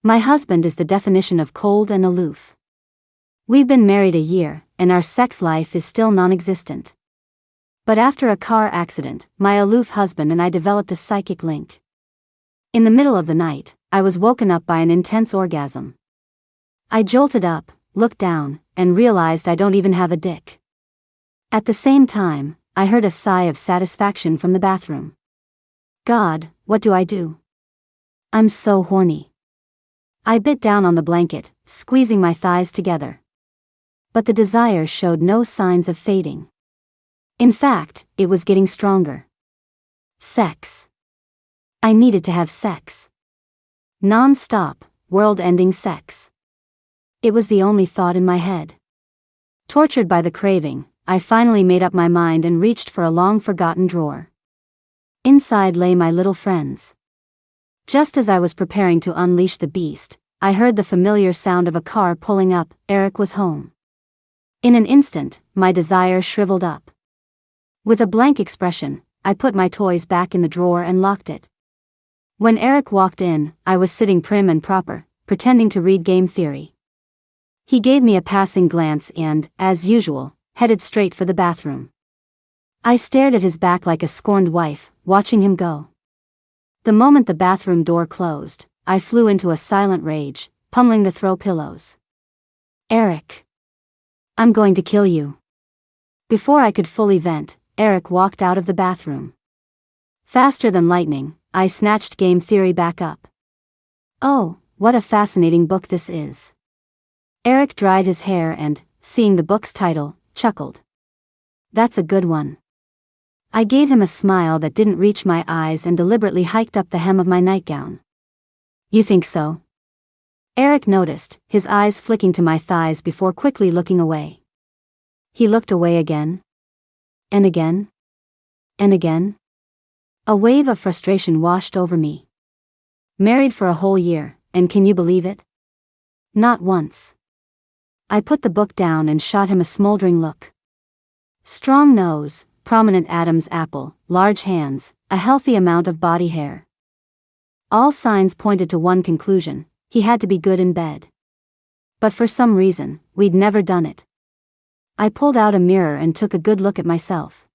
My husband is the definition of cold and aloof. We've been married a year, and our sex life is still non-existent. But after a car accident, my aloof husband and I developed a psychic link. In the middle of the night, I was woken up by an intense orgasm. I jolted up, looked down, and realized I don't even have a dick. At the same time, I heard a sigh of satisfaction from the bathroom. God, what do I do? I'm so horny. I bit down on the blanket, squeezing my thighs together. But the desire showed no signs of fading. In fact, it was getting stronger. Sex. I needed to have sex. Non-stop, world-ending sex. It was the only thought in my head. Tortured by the craving, I finally made up my mind and reached for a long-forgotten drawer. Inside lay my little friends. Just as I was preparing to unleash the beast, I heard the familiar sound of a car pulling up. Eric was home. In an instant, my desire shriveled up. With a blank expression, I put my toys back in the drawer and locked it. When Eric walked in, I was sitting prim and proper, pretending to read game theory. He gave me a passing glance and, as usual, headed straight for the bathroom. I stared at his back like a scorned wife, watching him go. The moment the bathroom door closed, I flew into a silent rage, pummeling the throw pillows. Eric. I'm going to kill you. Before I could fully vent, Eric walked out of the bathroom. Faster than lightning, I snatched game theory back up. Oh, what a fascinating book this is. Eric dried his hair and, seeing the book's title, chuckled. That's a good one. I gave him a smile that didn't reach my eyes and deliberately hiked up the hem of my nightgown. You think so? Eric noticed, his eyes flicking to my thighs before quickly looking away. He looked away again. And again. And again. A wave of frustration washed over me. Married for a whole year, and can you believe it? Not once. I put the book down and shot him a smoldering look. Strong nose, prominent Adam's apple, large hands, a healthy amount of body hair. All signs pointed to one conclusion: he had to be good in bed. But for some reason, we'd never done it. I pulled out a mirror and took a good look at myself.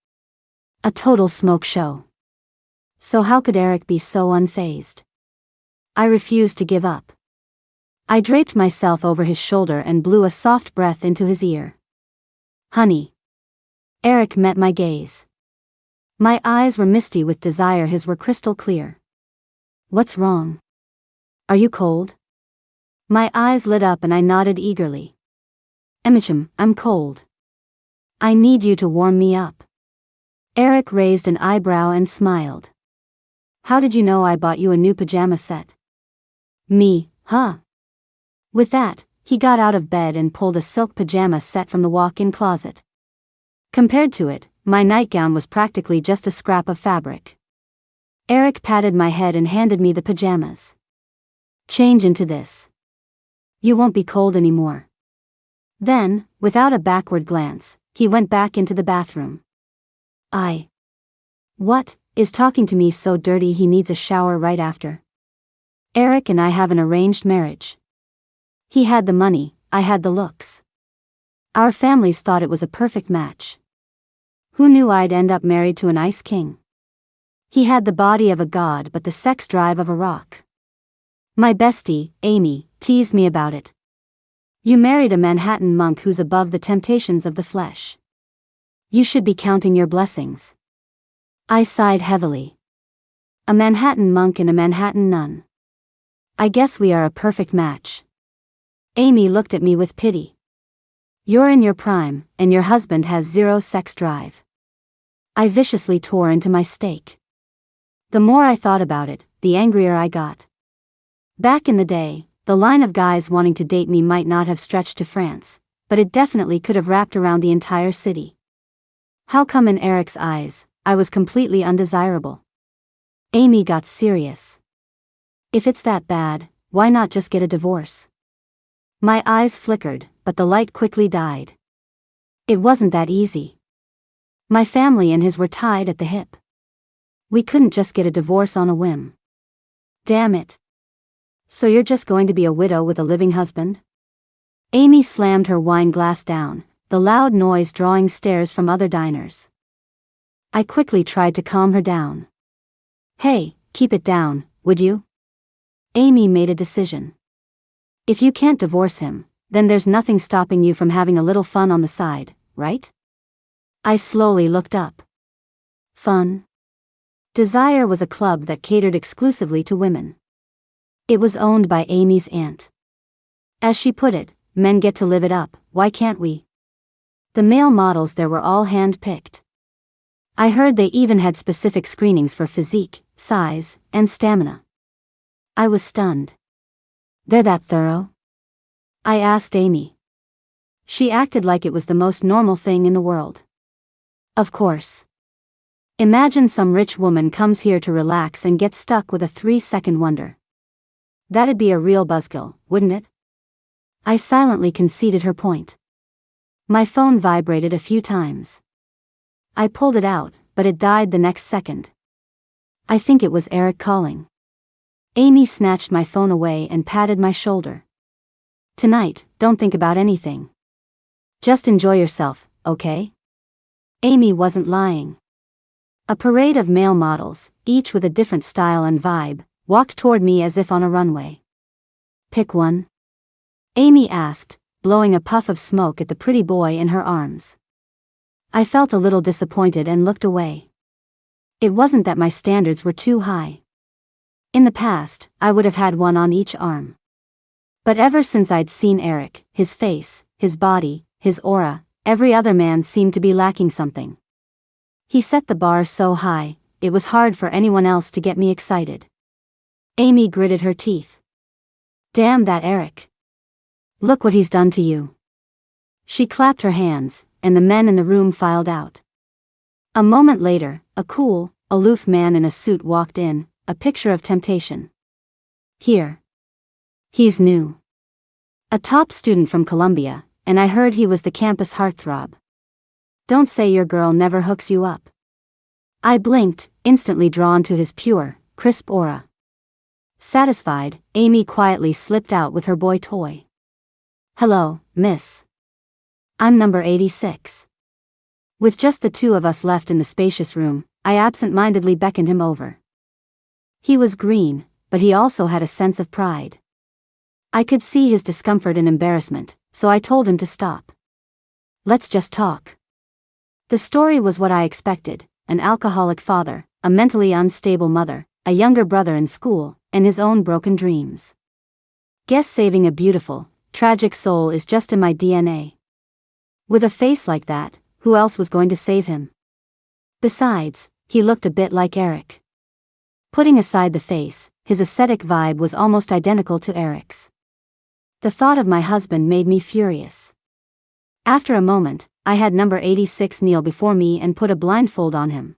A total smoke show. So how could Eric be so unfazed? I refused to give up. I draped myself over his shoulder and blew a soft breath into his ear. Honey. Eric met my gaze. My eyes were misty with desire, his were crystal clear. What's wrong? Are you cold? My eyes lit up and I nodded eagerly. I'm cold. I need you to warm me up. Eric raised an eyebrow and smiled. How did you know I bought you a new pajama set? Me, huh? With that, he got out of bed and pulled a silk pajama set from the walk-in closet. Compared to it, my nightgown was practically just a scrap of fabric. Eric patted my head and handed me the pajamas. Change into this. You won't be cold anymore. Then, without a backward glance, he went back into the bathroom. What, is talking to me so dirty he needs a shower right after? Eric and I have an arranged marriage. He had the money, I had the looks. Our families thought it was a perfect match. Who knew I'd end up married to an ice king? He had the body of a god but the sex drive of a rock. My bestie, Amy, teased me about it. You married a Manhattan monk who's above the temptations of the flesh. You should be counting your blessings. I sighed heavily. A Manhattan monk and a Manhattan nun. I guess we are a perfect match. Amy looked at me with pity. You're in your prime, and your husband has zero sex drive. I viciously tore into my steak. The more I thought about it, the angrier I got. Back in the day, the line of guys wanting to date me might not have stretched to France, but it definitely could have wrapped around the entire city. How come in Eric's eyes, I was completely undesirable? Amy got serious. If it's that bad, why not just get a divorce? My eyes flickered, but the light quickly died. It wasn't that easy. My family and his were tied at the hip. We couldn't just get a divorce on a whim. Damn it. So you're just going to be a widow with a living husband? Amy slammed her wine glass down, the loud noise drawing stares from other diners. I quickly tried to calm her down. Hey, keep it down, would you? Amy made a decision. If you can't divorce him, then there's nothing stopping you from having a little fun on the side, right? I slowly looked up. Fun? Desire was a club that catered exclusively to women. It was owned by Amy's aunt. As she put it, men get to live it up, why can't we? The male models there were all hand-picked. I heard they even had specific screenings for physique, size, and stamina. I was stunned. They're that thorough? I asked Amy. She acted like it was the most normal thing in the world. Of course. Imagine some rich woman comes here to relax and gets stuck with a 3-second wonder. That'd be a real buzzkill, wouldn't it? I silently conceded her point. My phone vibrated a few times. I pulled it out, but it died the next second. I think it was Eric calling. Amy snatched my phone away and patted my shoulder. Tonight, don't think about anything. Just enjoy yourself, okay? Amy wasn't lying. A parade of male models, each with a different style and vibe, walked toward me as if on a runway. Pick one? Amy asked, blowing a puff of smoke at the pretty boy in her arms. I felt a little disappointed and looked away. It wasn't that my standards were too high. In the past, I would have had one on each arm. But ever since I'd seen Eric, his face, his body, his aura, every other man seemed to be lacking something. He set the bar so high, it was hard for anyone else to get me excited. Amy gritted her teeth. Damn that Eric. Look what he's done to you. She clapped her hands, and the men in the room filed out. A moment later, a cool, aloof man in a suit walked in, a picture of temptation. Here. He's new. A top student from Columbia, and I heard he was the campus heartthrob. Don't say your girl never hooks you up. I blinked, instantly drawn to his pure, crisp aura. Satisfied, Amy quietly slipped out with her boy toy. Hello, miss. I'm number 86. With just the two of us left in the spacious room, I absent-mindedly beckoned him over. He was green, but he also had a sense of pride. I could see his discomfort and embarrassment, so I told him to stop. Let's just talk. The story was what I expected: an alcoholic father, a mentally unstable mother, a younger brother in school, and his own broken dreams. Guess saving a beautiful, tragic soul is just in my DNA. With a face like that, who else was going to save him? Besides, he looked a bit like Eric. Putting aside the face, his aesthetic vibe was almost identical to Eric's. The thought of my husband made me furious. After a moment, I had number 86 kneel before me and put a blindfold on him.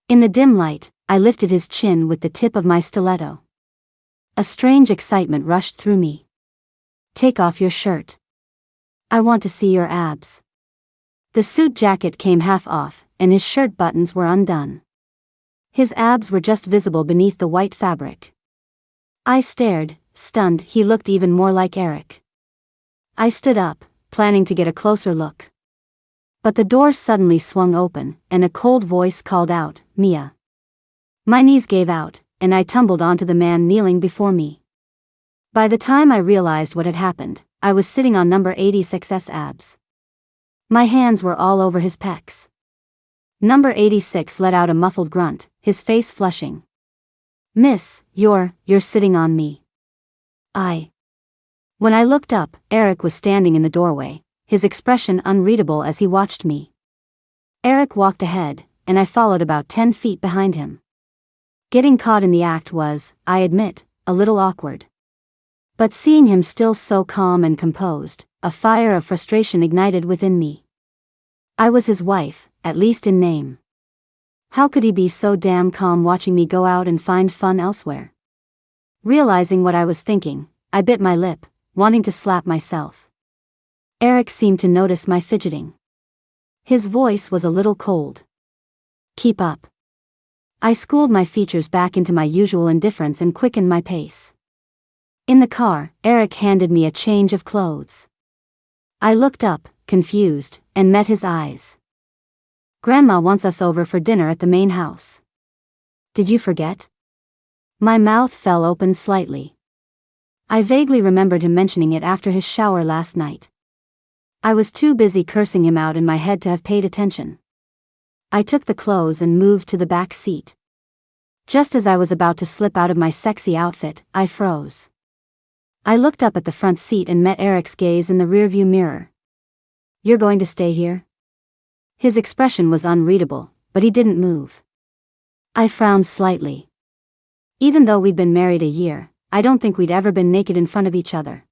In the dim light, I lifted his chin with the tip of my stiletto. A strange excitement rushed through me. Take off your shirt. I want to see your abs. The suit jacket came half off, and his shirt buttons were undone. His abs were just visible beneath the white fabric. I stared, stunned. He looked even more like Eric. I stood up, planning to get a closer look. But the door suddenly swung open, and a cold voice called out, Mia. My knees gave out, and I tumbled onto the man kneeling before me. By the time I realized what had happened, I was sitting on number 86's abs. My hands were all over his pecs. Number 86 let out a muffled grunt, his face flushing. Miss, you're sitting on me. When I looked up, Eric was standing in the doorway, his expression unreadable as he watched me. Eric walked ahead, and I followed about 10 feet behind him. Getting caught in the act was, I admit, a little awkward. But seeing him still so calm and composed, a fire of frustration ignited within me. I was his wife, at least in name. How could he be so damn calm watching me go out and find fun elsewhere? Realizing what I was thinking, I bit my lip, wanting to slap myself. Eric seemed to notice my fidgeting. His voice was a little cold. Keep up. I schooled my features back into my usual indifference and quickened my pace. In the car, Eric handed me a change of clothes. I looked up, confused, and met his eyes. Grandma wants us over for dinner at the main house. Did you forget? My mouth fell open slightly. I vaguely remembered him mentioning it after his shower last night. I was too busy cursing him out in my head to have paid attention. I took the clothes and moved to the back seat. Just as I was about to slip out of my sexy outfit, I froze. I looked up at the front seat and met Eric's gaze in the rearview mirror. "You're going to stay here?" His expression was unreadable, but he didn't move. I frowned slightly. Even though we'd been married a year, I don't think we'd ever been naked in front of each other.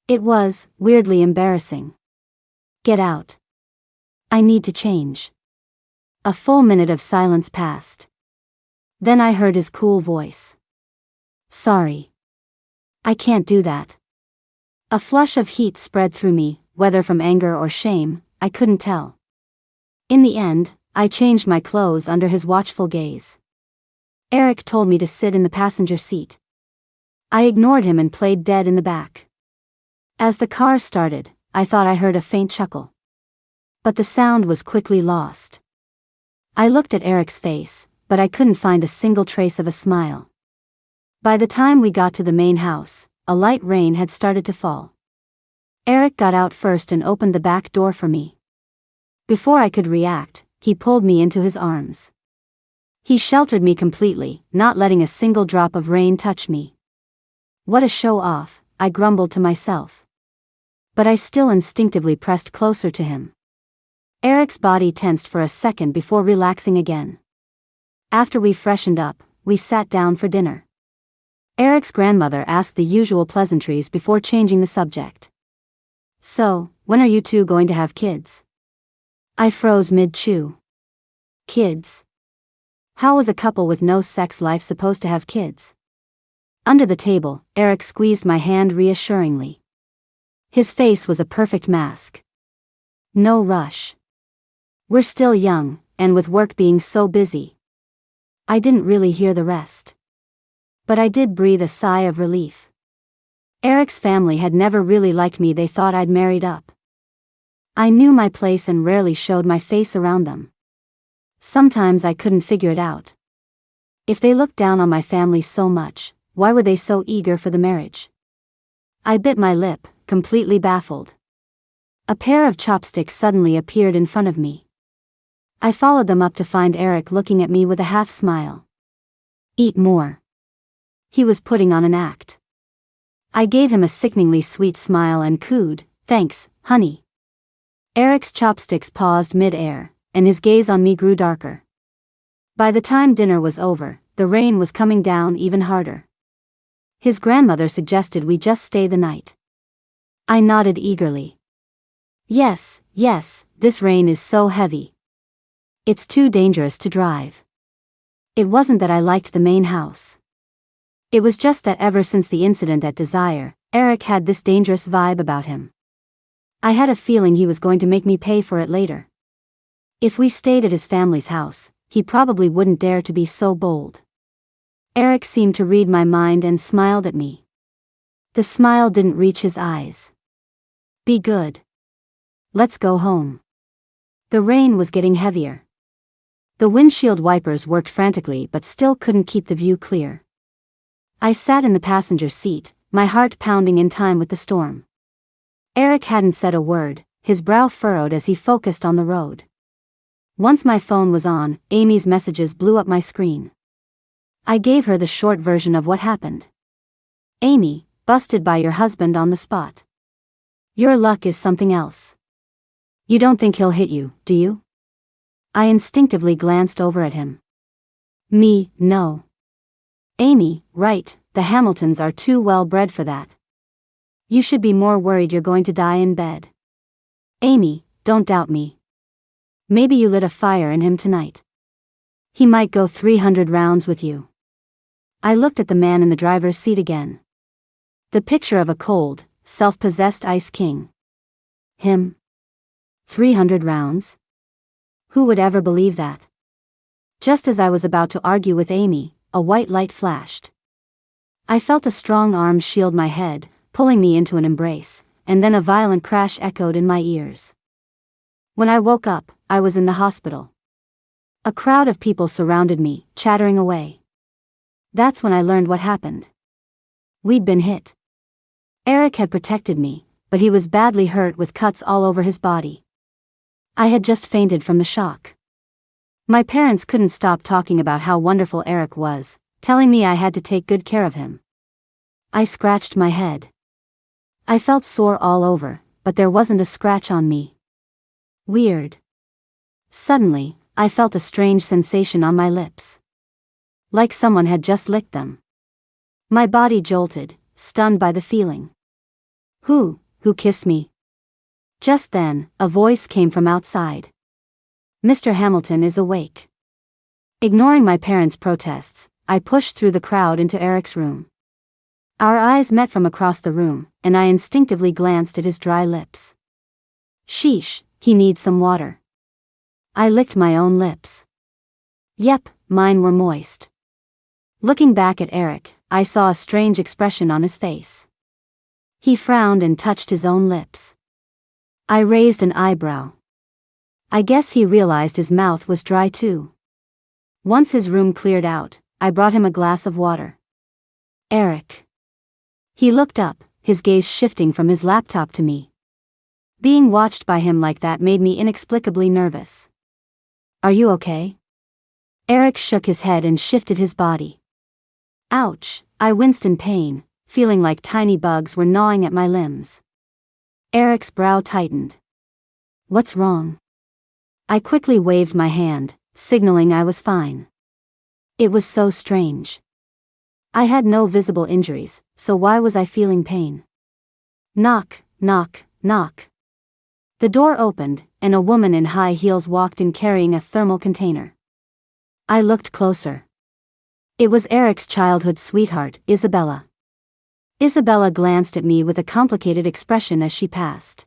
It was, weirdly embarrassing. "Get out. I need to change." A full minute of silence passed. Then I heard his cool voice. "Sorry. I can't do that." A flush of heat spread through me, whether from anger or shame, I couldn't tell. In the end, I changed my clothes under his watchful gaze. Eric told me to sit in the passenger seat. I ignored him and played dead in the back. As the car started, I thought I heard a faint chuckle. But the sound was quickly lost. I looked at Eric's face, but I couldn't find a single trace of a smile. By the time we got to the main house, a light rain had started to fall. Eric got out first and opened the back door for me. Before I could react, he pulled me into his arms. He sheltered me completely, not letting a single drop of rain touch me. "What a show-off," I grumbled to myself. But I still instinctively pressed closer to him. Eric's body tensed for a second before relaxing again. After we freshened up, we sat down for dinner. Eric's grandmother asked the usual pleasantries before changing the subject. "So, when are you two going to have kids?" I froze mid-chew. Kids? How was a couple with no sex life supposed to have kids? Under the table, Eric squeezed my hand reassuringly. His face was a perfect mask. "No rush. We're still young, and with work being so busy." I didn't really hear the rest. But I did breathe a sigh of relief. Eric's family had never really liked me. They thought I'd married up. I knew my place and rarely showed my face around them. Sometimes I couldn't figure it out. If they looked down on my family so much, why were they so eager for the marriage? I bit my lip, completely baffled. A pair of chopsticks suddenly appeared in front of me. I followed them up to find Eric looking at me with a half smile. "Eat more." He was putting on an act. I gave him a sickeningly sweet smile and cooed, "Thanks, honey." Eric's chopsticks paused mid-air, and his gaze on me grew darker. By the time dinner was over, the rain was coming down even harder. His grandmother suggested we just stay the night. I nodded eagerly. Yes, this rain is so heavy. It's too dangerous to drive." It wasn't that I liked the main house. It was just that ever since the incident at Desire, Eric had this dangerous vibe about him. I had a feeling he was going to make me pay for it later. If we stayed at his family's house, he probably wouldn't dare to be so bold. Eric seemed to read my mind and smiled at me. The smile didn't reach his eyes. "Be good. Let's go home." The rain was getting heavier. The windshield wipers worked frantically but still couldn't keep the view clear. I sat in the passenger seat, my heart pounding in time with the storm. Eric hadn't said a word, his brow furrowed as he focused on the road. Once my phone was on, Amy's messages blew up my screen. I gave her the short version of what happened. "Amy, busted by your husband on the spot. Your luck is something else. You don't think he'll hit you, do you?" I instinctively glanced over at him. "Me, no." "Amy, right, the Hamiltons are too well bred for that. You should be more worried you're going to die in bed." "Amy, don't doubt me. Maybe you lit a fire in him tonight. He might go 300 rounds with you." I looked at the man in the driver's seat again. The picture of a cold, self-possessed ice king. Him? 300 rounds? Who would ever believe that? Just as I was about to argue with Amy, a white light flashed. I felt a strong arm shield my head, pulling me into an embrace, and then a violent crash echoed in my ears. When I woke up, I was in the hospital. A crowd of people surrounded me, chattering away. That's when I learned what happened. We'd been hit. Eric had protected me, but he was badly hurt with cuts all over his body. I had just fainted from the shock. My parents couldn't stop talking about how wonderful Eric was, telling me I had to take good care of him. I scratched my head. I felt sore all over, but there wasn't a scratch on me. Weird. Suddenly, I felt a strange sensation on my lips. Like someone had just licked them. My body jolted, stunned by the feeling. Who kissed me? Just then, a voice came from outside. Mr. Hamilton is awake. Ignoring my parents' protests, I pushed through the crowd into Eric's room. Our eyes met from across the room, and I instinctively glanced at his dry lips. Sheesh, he needs some water. I licked my own lips. Yep, mine were moist. Looking back at Eric, I saw a strange expression on his face. He frowned and touched his own lips. I raised an eyebrow. I guess he realized his mouth was dry too. Once his room cleared out, I brought him a glass of water. Eric. He looked up, his gaze shifting from his laptop to me. Being watched by him like that made me inexplicably nervous. Are you okay? Eric shook his head and shifted his body. Ouch, I winced in pain, feeling like tiny bugs were gnawing at my limbs. Eric's brow tightened. What's wrong? I quickly waved my hand, signaling I was fine. It was so strange. I had no visible injuries, so why was I feeling pain? Knock, knock, knock. The door opened, and a woman in high heels walked in carrying a thermal container. I looked closer. It was Eric's childhood sweetheart, Isabella. Isabella glanced at me with a complicated expression as she passed.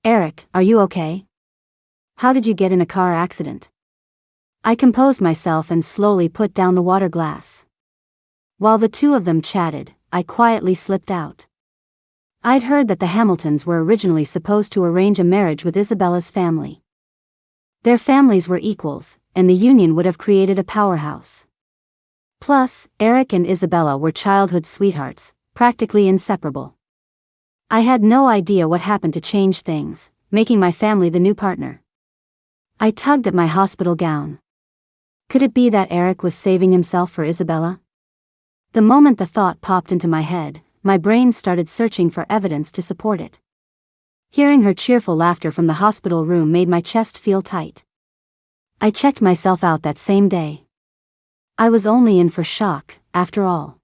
Eric, are you okay? How did you get in a car accident? I composed myself and slowly put down the water glass. While the two of them chatted, I quietly slipped out. I'd heard that the Hamiltons were originally supposed to arrange a marriage with Isabella's family. Their families were equals, and the union would have created a powerhouse. Plus, Eric and Isabella were childhood sweethearts, practically inseparable. I had no idea what happened to change things, making my family the new partner. I tugged at my hospital gown. Could it be that Eric was saving himself for Isabella? The moment the thought popped into my head, my brain started searching for evidence to support it. Hearing her cheerful laughter from the hospital room made my chest feel tight. I checked myself out that same day. I was only in for shock, after all.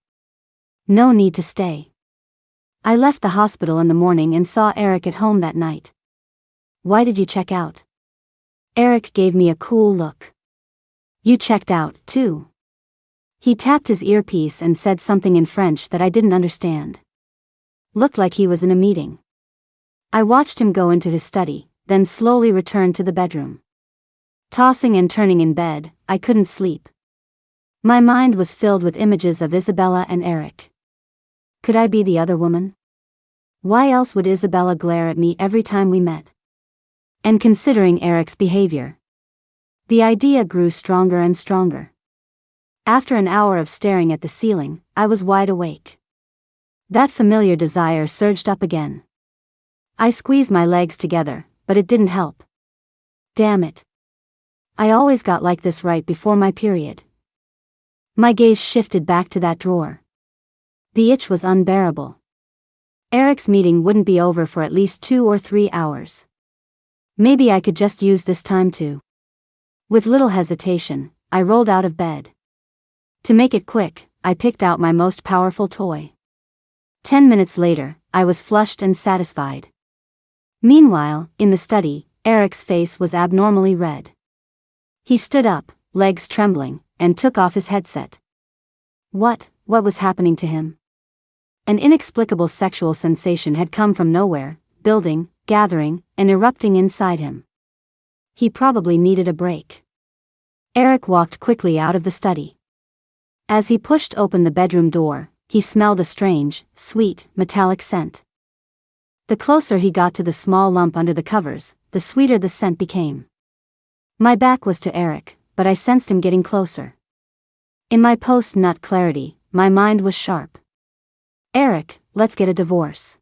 No need to stay. I left the hospital in the morning and saw Eric at home that night. Why did you check out? Eric gave me a cool look. You checked out, too. He tapped his earpiece and said something in French that I didn't understand. Looked like he was in a meeting. I watched him go into his study, then slowly return to the bedroom. Tossing and turning in bed, I couldn't sleep. My mind was filled with images of Isabella and Eric. Could I be the other woman? Why else would Isabella glare at me every time we met? And considering Eric's behavior, the idea grew stronger and stronger. After an hour of staring at the ceiling, I was wide awake. That familiar desire surged up again. I squeezed my legs together, but it didn't help. Damn it. I always got like this right before my period. My gaze shifted back to that drawer. The itch was unbearable. Eric's meeting wouldn't be over for at least 2 or 3 hours. Maybe I could just use this time to. With little hesitation, I rolled out of bed. To make it quick, I picked out my most powerful toy. 10 minutes later, I was flushed and satisfied. Meanwhile, in the study, Eric's face was abnormally red. He stood up, legs trembling, and took off his headset. What was happening to him? An inexplicable sexual sensation had come from nowhere, building, gathering, and erupting inside him. He probably needed a break. Eric walked quickly out of the study. As he pushed open the bedroom door, he smelled a strange, sweet, metallic scent. The closer he got to the small lump under the covers, the sweeter the scent became. My back was to Eric, but I sensed him getting closer. In my post-nut clarity, my mind was sharp. Eric, let's get a divorce.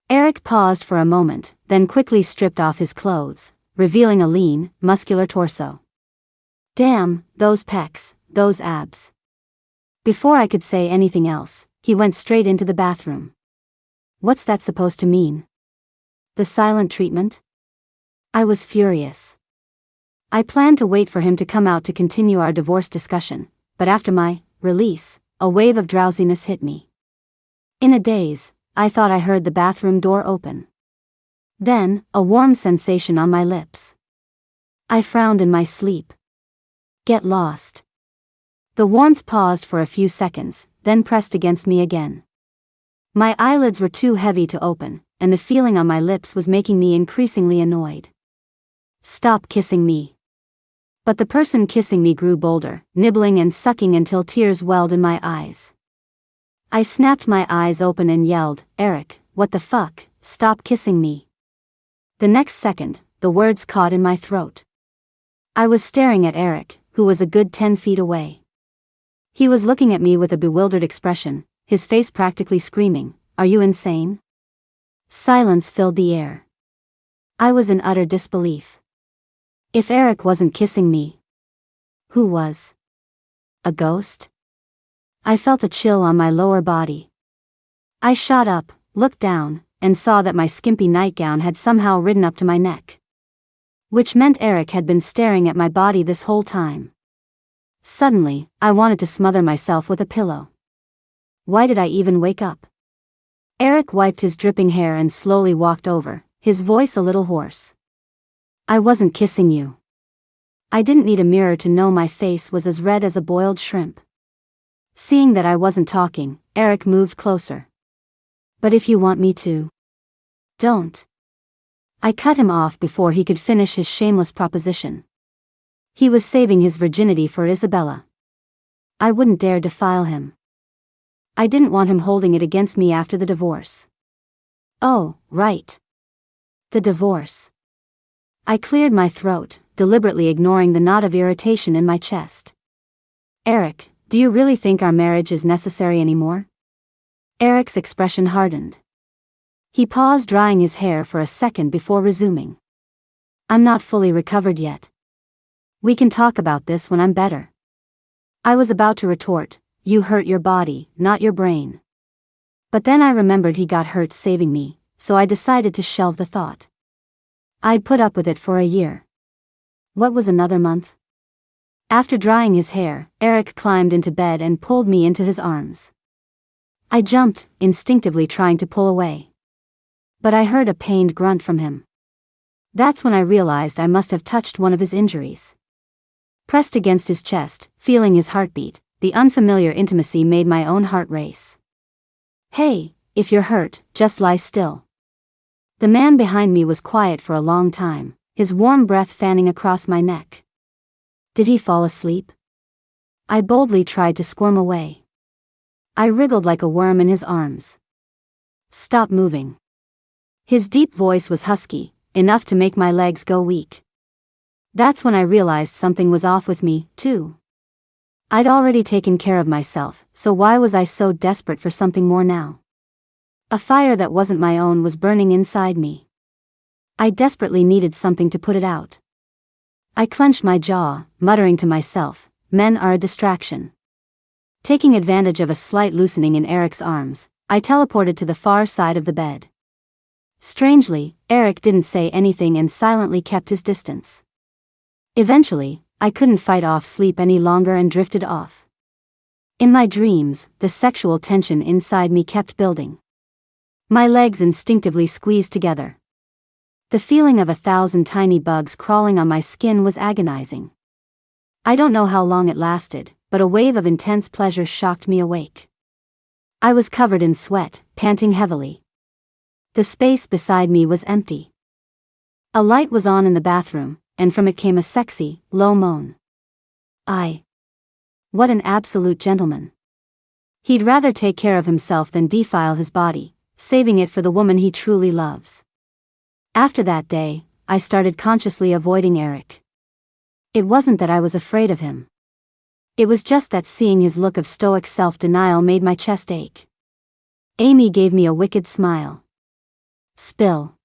Eric paused for a moment, then quickly stripped off his clothes, revealing a lean, muscular torso. Damn, those pecs, those abs. Before I could say anything else, he went straight into the bathroom. What's that supposed to mean? The silent treatment? I was furious. I planned to wait for him to come out to continue our divorce discussion, but after my release, a wave of drowsiness hit me. In a daze, I thought I heard the bathroom door open. Then, a warm sensation on my lips. I frowned in my sleep. Get lost. The warmth paused for a few seconds, then pressed against me again. My eyelids were too heavy to open, and the feeling on my lips was making me increasingly annoyed. Stop kissing me. But the person kissing me grew bolder, nibbling and sucking until tears welled in my eyes. I snapped my eyes open and yelled, Eric, what the fuck, stop kissing me. The next second, the words caught in my throat. I was staring at Eric, who was a good 10 feet away. He was looking at me with a bewildered expression, his face practically screaming, "Are you insane?" Silence filled the air. I was in utter disbelief. If Eric wasn't kissing me, who was? A ghost? I felt a chill on my lower body. I shot up, looked down, and saw that my skimpy nightgown had somehow ridden up to my neck. Which meant Eric had been staring at my body this whole time. Suddenly, I wanted to smother myself with a pillow. Why did I even wake up? Eric wiped his dripping hair and slowly walked over, his voice a little hoarse. I wasn't kissing you. I didn't need a mirror to know my face was as red as a boiled shrimp. Seeing that I wasn't talking, Eric moved closer. But if you want me to, don't. I cut him off before he could finish his shameless proposition. He was saving his virginity for Isabella. I wouldn't dare defile him. I didn't want him holding it against me after the divorce. Oh, right. The divorce. I cleared my throat, deliberately ignoring the knot of irritation in my chest. Eric, do you really think our marriage is necessary anymore? Eric's expression hardened. He paused, drying his hair for a second before resuming. I'm not fully recovered yet. We can talk about this when I'm better. I was about to retort, you hurt your body, not your brain. But then I remembered he got hurt saving me, so I decided to shelve the thought. I'd put up with it for a year. What was another month? After drying his hair, Eric climbed into bed and pulled me into his arms. I jumped, instinctively trying to pull away. But I heard a pained grunt from him. That's when I realized I must have touched one of his injuries. Pressed against his chest, feeling his heartbeat, the unfamiliar intimacy made my own heart race. Hey, if you're hurt, just lie still. The man behind me was quiet for a long time, his warm breath fanning across my neck. Did he fall asleep? I boldly tried to squirm away. I wriggled like a worm in his arms. Stop moving. His deep voice was husky, enough to make my legs go weak. That's when I realized something was off with me, too. I'd already taken care of myself, so why was I so desperate for something more now? A fire that wasn't my own was burning inside me. I desperately needed something to put it out. I clenched my jaw, muttering to myself, men are a distraction. Taking advantage of a slight loosening in Eric's arms, I teleported to the far side of the bed. Strangely, Eric didn't say anything and silently kept his distance. Eventually, I couldn't fight off sleep any longer and drifted off. In my dreams, the sexual tension inside me kept building. My legs instinctively squeezed together. The feeling of 1,000 tiny bugs crawling on my skin was agonizing. I don't know how long it lasted, but a wave of intense pleasure shocked me awake. I was covered in sweat, panting heavily. The space beside me was empty. A light was on in the bathroom, and from it came a sexy, low moan. What an absolute gentleman. He'd rather take care of himself than defile his body, saving it for the woman he truly loves. After that day, I started consciously avoiding Eric. It wasn't that I was afraid of him. It was just that seeing his look of stoic self-denial made my chest ache. Amy gave me a wicked smile. Spill.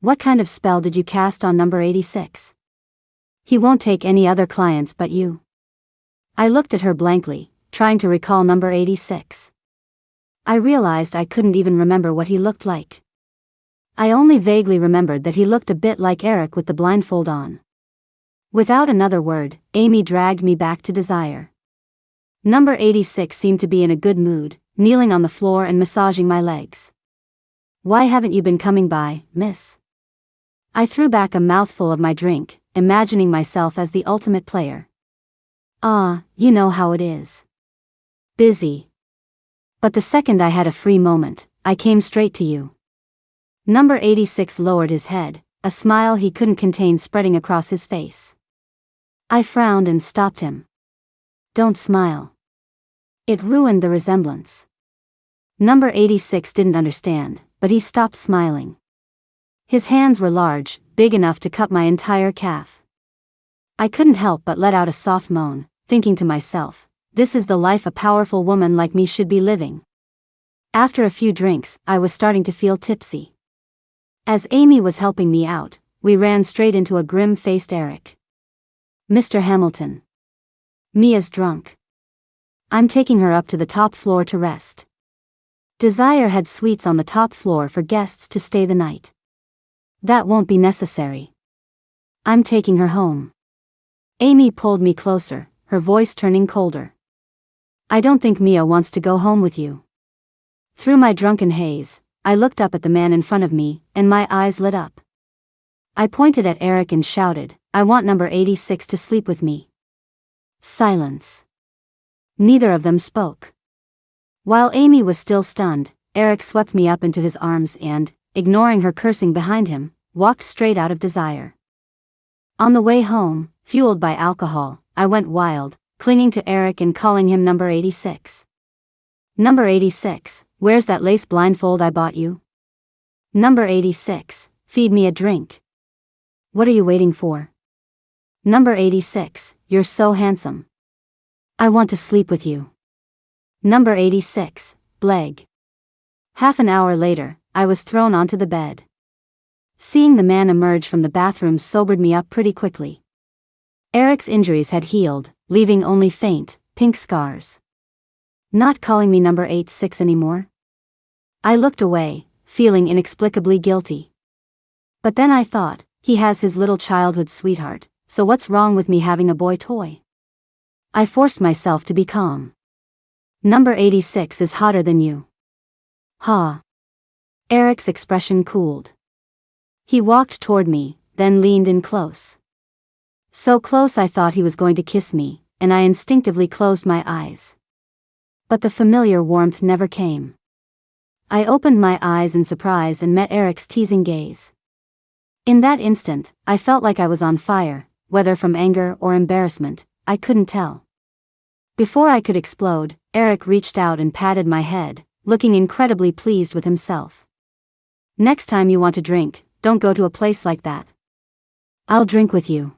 What kind of spell did you cast on number 86? He won't take any other clients but you. I looked at her blankly, trying to recall number 86. I realized I couldn't even remember what he looked like. I only vaguely remembered that he looked a bit like Eric with the blindfold on. Without another word, Amy dragged me back to Desire. Number 86 seemed to be in a good mood, kneeling on the floor and massaging my legs. Why haven't you been coming by, miss? I threw back a mouthful of my drink, imagining myself as the ultimate player. Ah, you know how it is. Busy. But the second I had a free moment, I came straight to you. Number 86 lowered his head, a smile he couldn't contain spreading across his face. I frowned and stopped him. Don't smile. It ruined the resemblance. Number 86 didn't understand, but he stopped smiling. His hands were large, big enough to cup my entire calf. I couldn't help but let out a soft moan, thinking to myself, this is the life a powerful woman like me should be living. After a few drinks, I was starting to feel tipsy. As Amy was helping me out, we ran straight into a grim-faced Eric. Mr. Hamilton. Mia's drunk. I'm taking her up to the top floor to rest. Desire had suites on the top floor for guests to stay the night. That won't be necessary. I'm taking her home. Amy pulled me closer, her voice turning colder. I don't think Mia wants to go home with you. Through my drunken haze, I looked up at the man in front of me, and my eyes lit up. I pointed at Eric and shouted, I want number 86 to sleep with me. Silence. Neither of them spoke. While Amy was still stunned, Eric swept me up into his arms and, ignoring her cursing behind him, walked straight out of Desire. On the way home, fueled by alcohol, I went wild, clinging to Eric and calling him number 86. Number 86, where's that lace blindfold I bought you? Number 86, feed me a drink. What are you waiting for? Number 86, you're so handsome. I want to sleep with you. Number 86, bleg. Half an hour later, I was thrown onto the bed. Seeing the man emerge from the bathroom sobered me up pretty quickly. Eric's injuries had healed, leaving only faint, pink scars. Not calling me number 86 anymore? I looked away, feeling inexplicably guilty. But then I thought, he has his little childhood sweetheart, so what's wrong with me having a boy toy? I forced myself to be calm. Number 86 is hotter than you. Ha. Eric's expression cooled. He walked toward me, then leaned in close. So close I thought he was going to kiss me, and I instinctively closed my eyes. But the familiar warmth never came. I opened my eyes in surprise and met Eric's teasing gaze. In that instant, I felt like I was on fire, whether from anger or embarrassment, I couldn't tell. Before I could explode, Eric reached out and patted my head, looking incredibly pleased with himself. Next time you want to drink, don't go to a place like that. I'll drink with you.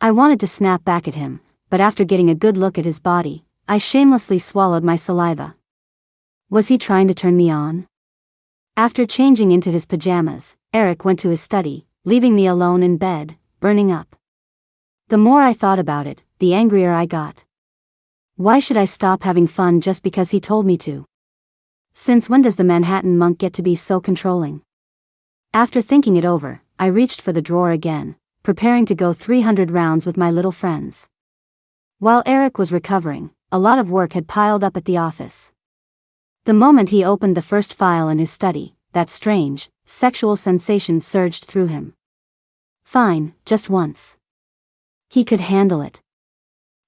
I wanted to snap back at him, but after getting a good look at his body, I shamelessly swallowed my saliva. Was he trying to turn me on? After changing into his pajamas, Eric went to his study, leaving me alone in bed, burning up. The more I thought about it, the angrier I got. Why should I stop having fun just because he told me to? Since when does the Manhattan monk get to be so controlling? After thinking it over, I reached for the drawer again, preparing to go 300 rounds with my little friends. While Eric was recovering, a lot of work had piled up at the office. The moment he opened the first file in his study, that strange, sexual sensation surged through him. Fine, just once. He could handle it.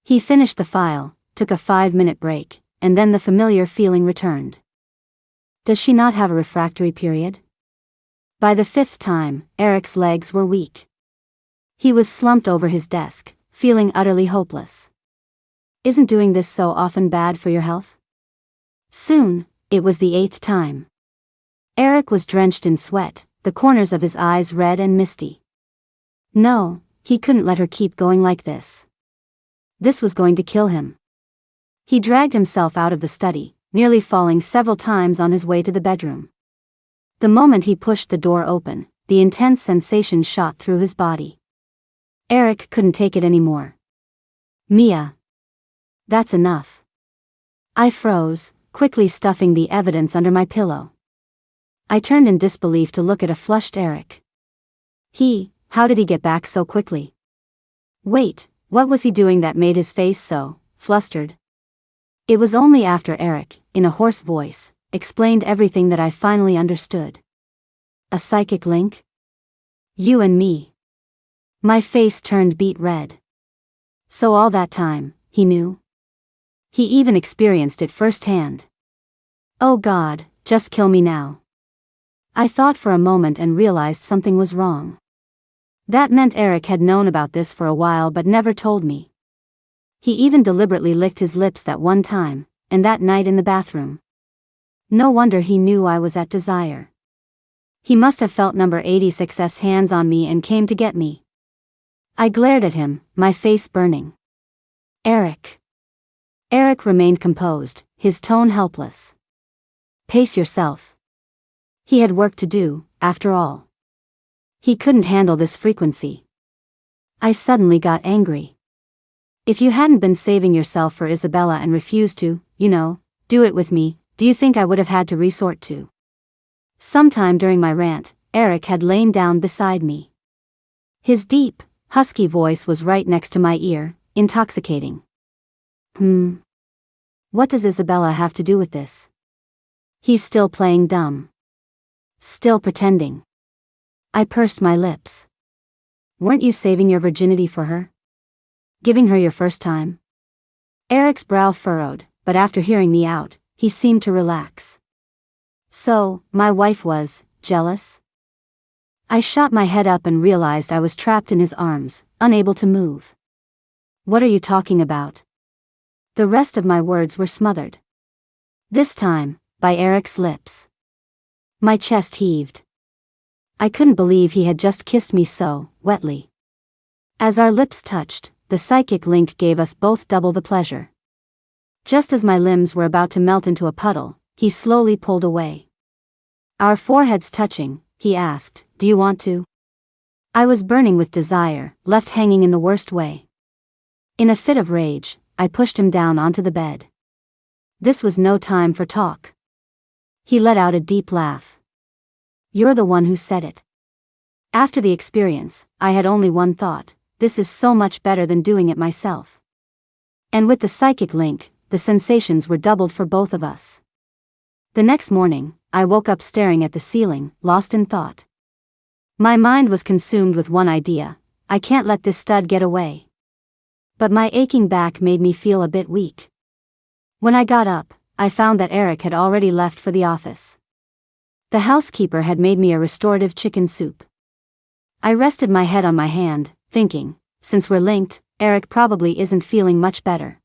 He finished the file, took a 5-minute break, and then the familiar feeling returned. Does she not have a refractory period? By the 5th time, Eric's legs were weak. He was slumped over his desk, feeling utterly hopeless. Isn't doing this so often bad for your health? Soon, it was the 8th time. Eric was drenched in sweat, the corners of his eyes red and misty. No, he couldn't let her keep going like this. This was going to kill him. He dragged himself out of the study, nearly falling several times on his way to the bedroom. The moment he pushed the door open, the intense sensation shot through his body. Eric couldn't take it anymore. Mia. That's enough. I froze, quickly stuffing the evidence under my pillow. I turned in disbelief to look at a flushed Eric. How did he get back so quickly? Wait, what was he doing that made his face so flustered? It was only after Eric, in a hoarse voice, explained everything that I finally understood. A psychic link? You and me. My face turned beet red. So all that time, he knew? He even experienced it firsthand. Oh God, just kill me now. I thought for a moment and realized something was wrong. That meant Eric had known about this for a while but never told me. He even deliberately licked his lips that one time, and that night in the bathroom. No wonder he knew I was at Desire. He must have felt number 86's hands on me and came to get me. I glared at him, my face burning. Eric. Eric remained composed, his tone helpless. Pace yourself. He had work to do, after all. He couldn't handle this frequency. I suddenly got angry. If you hadn't been saving yourself for Isabella and refused to, do it with me, do you think I would have had to resort to? Sometime during my rant, Eric had lain down beside me. His deep, husky voice was right next to my ear, intoxicating. What does Isabella have to do with this? He's still playing dumb. Still pretending. I pursed my lips. Weren't you saving your virginity for her? Giving her your first time? Eric's brow furrowed, but after hearing me out, he seemed to relax. So, my wife was jealous? I shot my head up and realized I was trapped in his arms, unable to move. What are you talking about? The rest of my words were smothered. This time, by Eric's lips. My chest heaved. I couldn't believe he had just kissed me so wetly. As our lips touched, the psychic link gave us both double the pleasure. Just as my limbs were about to melt into a puddle, he slowly pulled away. Our foreheads touching, he asked, "Do you want to?" I was burning with desire, left hanging in the worst way. In a fit of rage, I pushed him down onto the bed. This was no time for talk. He let out a deep laugh. You're the one who said it. After the experience, I had only one thought: this is so much better than doing it myself. And with the psychic link, the sensations were doubled for both of us. The next morning, I woke up staring at the ceiling, lost in thought. My mind was consumed with one idea: I can't let this stud get away. But my aching back made me feel a bit weak. When I got up, I found that Eric had already left for the office. The housekeeper had made me a restorative chicken soup. I rested my head on my hand, thinking, since we're linked, Eric probably isn't feeling much better.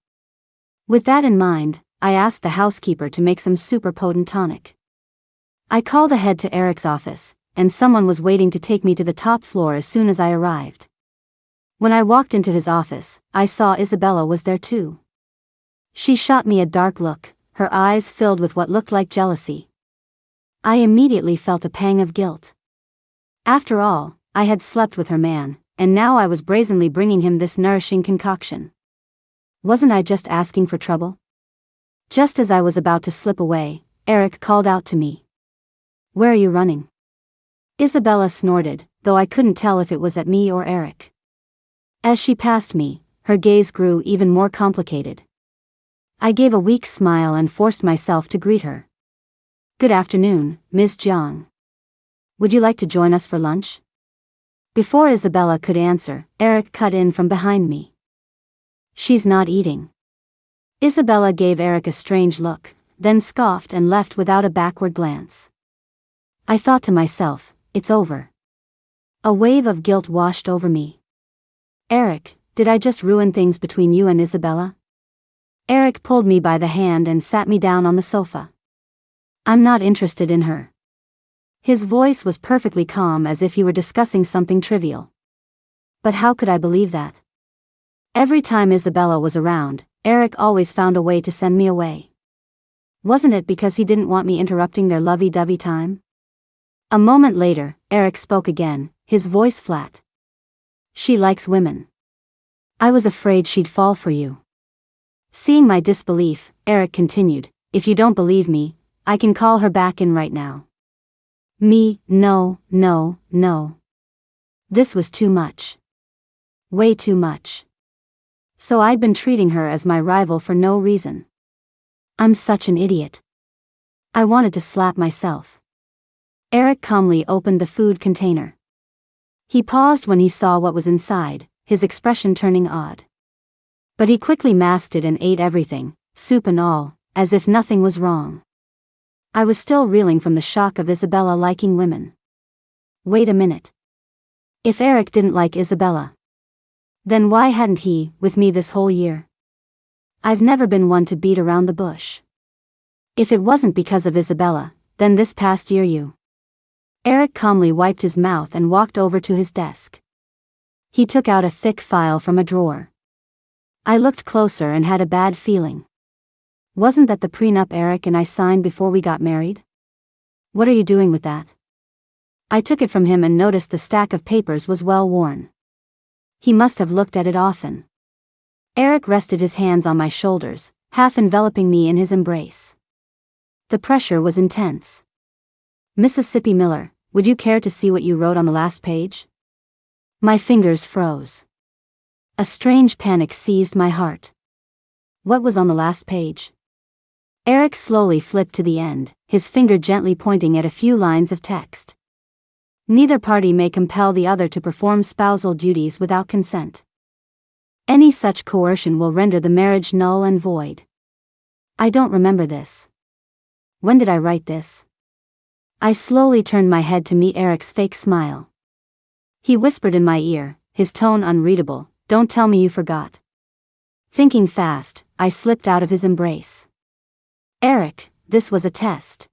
With that in mind, I asked the housekeeper to make some super potent tonic. I called ahead to Eric's office, and someone was waiting to take me to the top floor as soon as I arrived. When I walked into his office, I saw Isabella was there too. She shot me a dark look, her eyes filled with what looked like jealousy. I immediately felt a pang of guilt. After all, I had slept with her man, and now I was brazenly bringing him this nourishing concoction. Wasn't I just asking for trouble? Just as I was about to slip away, Eric called out to me. Where are you running? Isabella snorted, though I couldn't tell if it was at me or Eric. As she passed me, her gaze grew even more complicated. I gave a weak smile and forced myself to greet her. Good afternoon, Ms. Jiang. Would you like to join us for lunch? Before Isabella could answer, Eric cut in from behind me. She's not eating. Isabella gave Eric a strange look, then scoffed and left without a backward glance. I thought to myself, it's over. A wave of guilt washed over me. Eric, did I just ruin things between you and Isabella? Eric pulled me by the hand and sat me down on the sofa. I'm not interested in her. His voice was perfectly calm, as if he were discussing something trivial. But how could I believe that? Every time Isabella was around, Eric always found a way to send me away. Wasn't it because he didn't want me interrupting their lovey-dovey time? A moment later, Eric spoke again, his voice flat. She likes women. I was afraid she'd fall for you. Seeing my disbelief, Eric continued, if you don't believe me, I can call her back in right now. Me, no. This was too much. Way too much. So I'd been treating her as my rival for no reason. I'm such an idiot. I wanted to slap myself. Eric calmly opened the food container. He paused when he saw what was inside, his expression turning odd. But he quickly masked it and ate everything, soup and all, as if nothing was wrong. I was still reeling from the shock of Isabella liking women. Wait a minute. If Eric didn't like Isabella, then why hadn't he, with me this whole year? I've never been one to beat around the bush. If it wasn't because of Isabella, then this past year you. Eric calmly wiped his mouth and walked over to his desk. He took out a thick file from a drawer. I looked closer and had a bad feeling. Wasn't that the prenup Eric and I signed before we got married? What are you doing with that? I took it from him and noticed the stack of papers was well worn. He must have looked at it often. Eric rested his hands on my shoulders, half enveloping me in his embrace. The pressure was intense. Mississippi Miller, would you care to see what you wrote on the last page? My fingers froze. A strange panic seized my heart. What was on the last page? Eric slowly flipped to the end, his finger gently pointing at a few lines of text. Neither party may compel the other to perform spousal duties without consent. Any such coercion will render the marriage null and void. I don't remember this. When did I write this? I slowly turned my head to meet Eric's fake smile. He whispered in my ear, his tone unreadable, don't tell me you forgot. Thinking fast, I slipped out of his embrace. Eric, this was a test.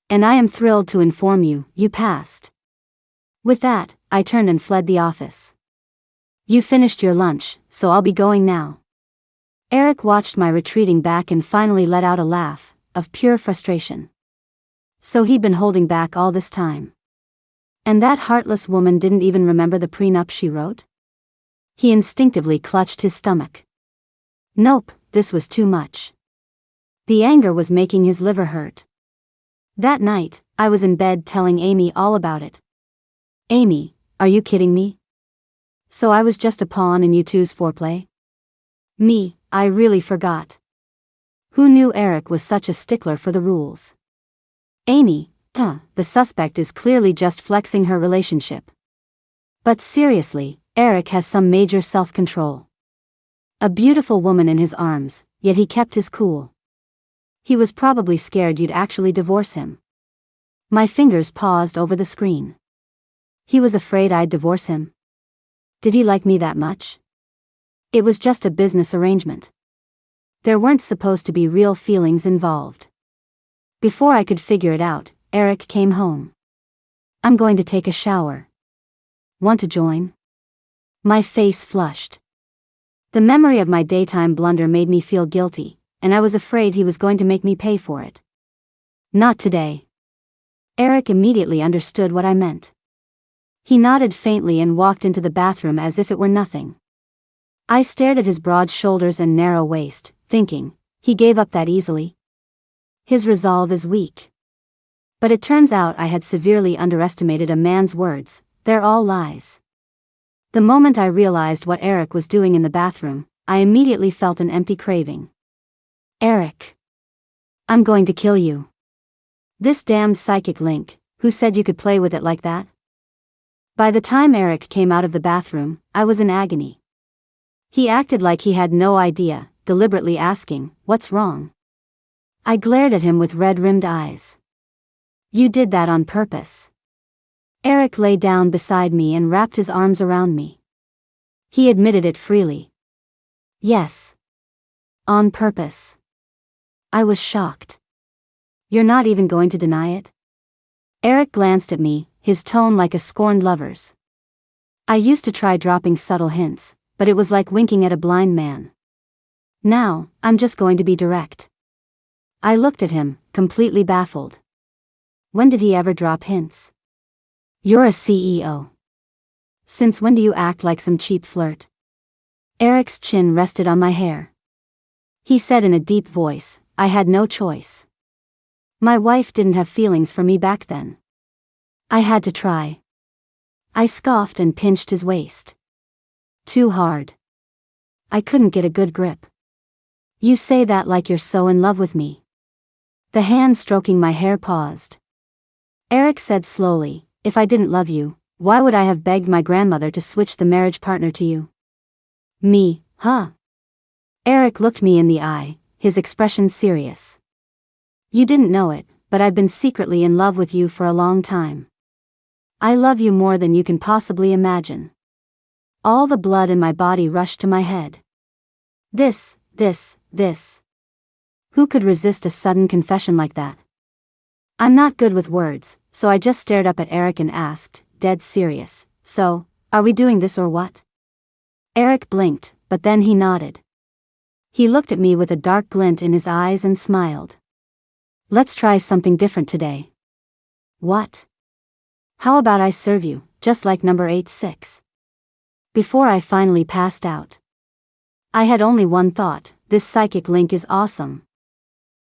And I am thrilled to inform you, you passed. With that, I turned and fled the office. You finished your lunch, so I'll be going now. Eric watched my retreating back and finally let out a laugh, of pure frustration. So he'd been holding back all this time. And that heartless woman didn't even remember the prenup she wrote? He instinctively clutched his stomach. Nope, this was too much. The anger was making his liver hurt. That night, I was in bed telling Amy all about it. Amy, are you kidding me? So I was just a pawn in you two's foreplay? Me, I really forgot. Who knew Eric was such a stickler for the rules? Amy, the suspect is clearly just flexing her relationship. But seriously, Eric has some major self-control. A beautiful woman in his arms, yet he kept his cool. He was probably scared you'd actually divorce him. My fingers paused over the screen. He was afraid I'd divorce him. Did he like me that much? It was just a business arrangement. There weren't supposed to be real feelings involved. Before I could figure it out, Eric came home. I'm going to take a shower. Want to join? My face flushed. The memory of my daytime blunder made me feel guilty, and I was afraid he was going to make me pay for it. Not today. Eric immediately understood what I meant. He nodded faintly and walked into the bathroom as if it were nothing. I stared at his broad shoulders and narrow waist, thinking, he gave up that easily. His resolve is weak. But it turns out I had severely underestimated a man's words, they're all lies. The moment I realized what Eric was doing in the bathroom, I immediately felt an empty craving. Eric. I'm going to kill you. This damned psychic link, who said you could play with it like that? By the time Eric came out of the bathroom, I was in agony. He acted like he had no idea, deliberately asking, what's wrong? I glared at him with red-rimmed eyes. You did that on purpose. Eric lay down beside me and wrapped his arms around me. He admitted it freely. Yes. On purpose. I was shocked. You're not even going to deny it? Eric glanced at me, his tone like a scorned lover's. I used to try dropping subtle hints, but it was like winking at a blind man. Now, I'm just going to be direct. I looked at him, completely baffled. When did he ever drop hints? You're a CEO. Since when do you act like some cheap flirt? Eric's chin rested on my hair. He said in a deep voice, I had no choice. My wife didn't have feelings for me back then. I had to try. I scoffed and pinched his waist. Too hard. I couldn't get a good grip. You say that like you're so in love with me. The hand stroking my hair paused. Eric said slowly, if I didn't love you, why would I have begged my grandmother to switch the marriage partner to you? Me, huh? Eric looked me in the eye, his expression serious. You didn't know it, but I've been secretly in love with you for a long time. I love you more than you can possibly imagine. All the blood in my body rushed to my head. This. Who could resist a sudden confession like that? I'm not good with words, so I just stared up at Eric and asked, dead serious, so, are we doing this or what? Eric blinked, but then he nodded. He looked at me with a dark glint in his eyes and smiled. Let's try something different today. What? How about I serve you, just like number 86? Before I finally passed out. I had only one thought, this psychic link is awesome.